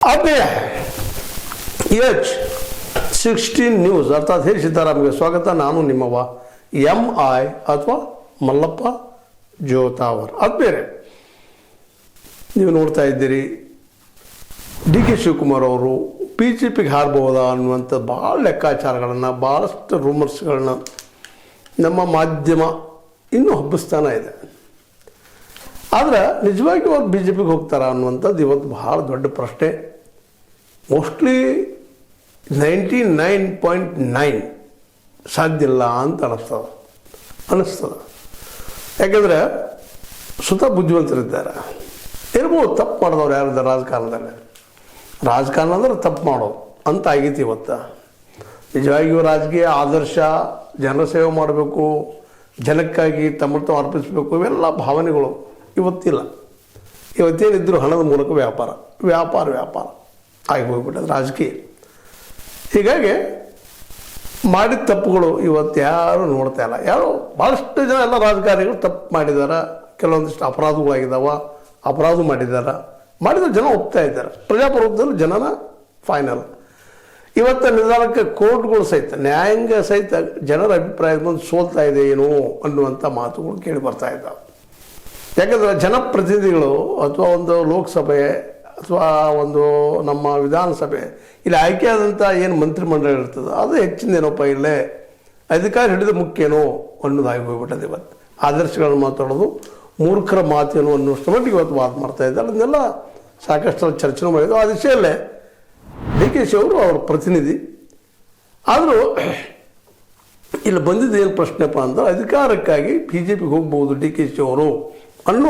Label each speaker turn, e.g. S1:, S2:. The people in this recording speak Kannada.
S1: ಆತ್ಮೀಯ H16 ನ್ಯೂಸ್ ಅರ್ಥಾತ್ ಹೇ ಸಿದ್ದರಾಮಯ್ಯ ಸ್ವಾಗತ. ನಾನು ನಿಮ್ಮವ MI ಅಥವಾ ಮಲ್ಲಪ್ಪ ಜೋತಾವರ್. ಆದ್ಮೇಲೆ ನೀವು ನೋಡ್ತಾ ಇದ್ದೀರಿ DK ಶಿವಕುಮಾರ್ ಅವರು BJPಗೆ ಹಾರಬಹುದಾ ಅನ್ನುವಂಥ ಭಾಳ ಲೆಕ್ಕಾಚಾರಗಳನ್ನು, ಭಾಳಷ್ಟು ರೂಮರ್ಸ್ಗಳನ್ನ ನಮ್ಮ ಮಾಧ್ಯಮ ಇನ್ನೂ ಹಬ್ಬಿಸ್ತಾನೆ ಇದೆ. ಆದರೆ ನಿಜವಾಗಿ ಅವ್ರು BJPಗೆ ಹೋಗ್ತಾರಾ ಅನ್ನುವಂಥದ್ದು ಇವತ್ತು ಭಾಳ ದೊಡ್ಡ ಪ್ರಶ್ನೆ. ಮೋಸ್ಟ್ಲಿ 99.9 ಸಾಧ್ಯ ಇಲ್ಲ ಅಂತ ಅನ್ನಿಸ್ತದೆ. ಯಾಕೆಂದರೆ ಸ್ವತಃ ಬುದ್ಧಿವಂತರಿದ್ದಾರೆ, ಇರ್ಬೋದು. ತಪ್ಪು ಮಾಡಿದವ್ರು ಯಾರಿದ್ದಾರೆ ರಾಜಕಾರಣ ಅಂದ್ರೆ ತಪ್ಪು ಮಾಡೋದು ಅಂತ ಆಗೈತಿ ಇವತ್ತು. ನಿಜವಾಗಿಯೂ ರಾಜಕೀಯ ಆದರ್ಶ, ಜನರ ಸೇವೆ ಮಾಡಬೇಕು, ಜನಕ್ಕಾಗಿ ತಮ್ಮನ್ನು ಅರ್ಪಿಸಬೇಕು, ಇವೆಲ್ಲ ಭಾವನೆಗಳು ಇವತ್ತಿಲ್ಲ. ಇವತ್ತೇನಿದ್ರು ಹಣದ ಮೂಲಕ ವ್ಯಾಪಾರ ಆಗಿ ಹೋಗ್ಬಿಟ್ಟದು ರಾಜಕೀಯ. ಹೀಗಾಗಿ ಮಾಡಿದ ತಪ್ಪುಗಳು ಇವತ್ತು ಯಾರು ನೋಡ್ತಾ ಇಲ್ಲ. ಭಾಳಷ್ಟು ಜನ ಎಲ್ಲ ರಾಜಕಾರಣಿಗಳು ತಪ್ಪು ಮಾಡಿದ್ದಾರೆ, ಕೆಲವೊಂದಿಷ್ಟು ಅಪರಾಧ ಮಾಡಿದ ಜನ ಒಪ್ತಾ ಇದ್ದಾರೆ. ಪ್ರಜಾಪ್ರಭುತ್ವದಲ್ಲಿ ಜನನ ಫೈನಲ್. ಇವತ್ತು ನಿಧಾನಕ್ಕೆ ಕೋರ್ಟ್ಗಳು ಸಹಿತ, ನ್ಯಾಯಾಂಗ ಸಹಿತ ಜನರ ಅಭಿಪ್ರಾಯದ ಮುಂದೆ ಸೋಲ್ತಾ ಇದೆ ಏನೋ ಅನ್ನುವಂಥ ಮಾತುಗಳು ಕೇಳಿ ಬರ್ತಾ ಇದ್ದಾವೆ. ಯಾಕಂದರೆ ಜನಪ್ರತಿನಿಧಿಗಳು ಅಥವಾ ಒಂದು ಲೋಕಸಭೆ ಅಥವಾ ಒಂದು ನಮ್ಮ ವಿಧಾನಸಭೆ ಇಲ್ಲಿ ಆಯ್ಕೆಯಾದಂಥ ಏನು ಮಂತ್ರಿಮಂಡಲ ಇರ್ತದೆ ಅದು ಹೆಚ್ಚಿನದೇನಪ್ಪ, ಇಲ್ಲೇ ಅಧಿಕಾರ ಹಿಡಿದು ಮುಖ್ಯನೋ ಅನ್ನೋದಾಗಿ ಹೋಗ್ಬಿಟ್ಟದೆ. ಇವತ್ತು ಆದರ್ಶಗಳನ್ನು ಮಾತಾಡೋದು ಮೂರ್ಖರ ಮಾತೇನು ಅನ್ನೋಷ್ಟು ಮಟ್ಟಿಗೆ ಇವತ್ತು ವಾದ ಮಾಡ್ತಾ ಇದ್ದಾರೆ. ಅದನ್ನೆಲ್ಲ ಸಾಕಷ್ಟು ಚರ್ಚೆ ಮಾಡಿದ್ರು. ಆ ದಿಶೆಯಲ್ಲೇ DK ಅವರು ಅವ್ರ ಪ್ರತಿನಿಧಿ ಆದರೂ ಇಲ್ಲಿ ಬಂದಿದ್ದು ಏನು ಪ್ರಶ್ನೆಪ್ಪ ಅಂದ್ರೆ ಅಧಿಕಾರಕ್ಕಾಗಿ BJPಗೆ ಹೋಗ್ಬೋದು DK ಅವರು ಅನ್ನೋ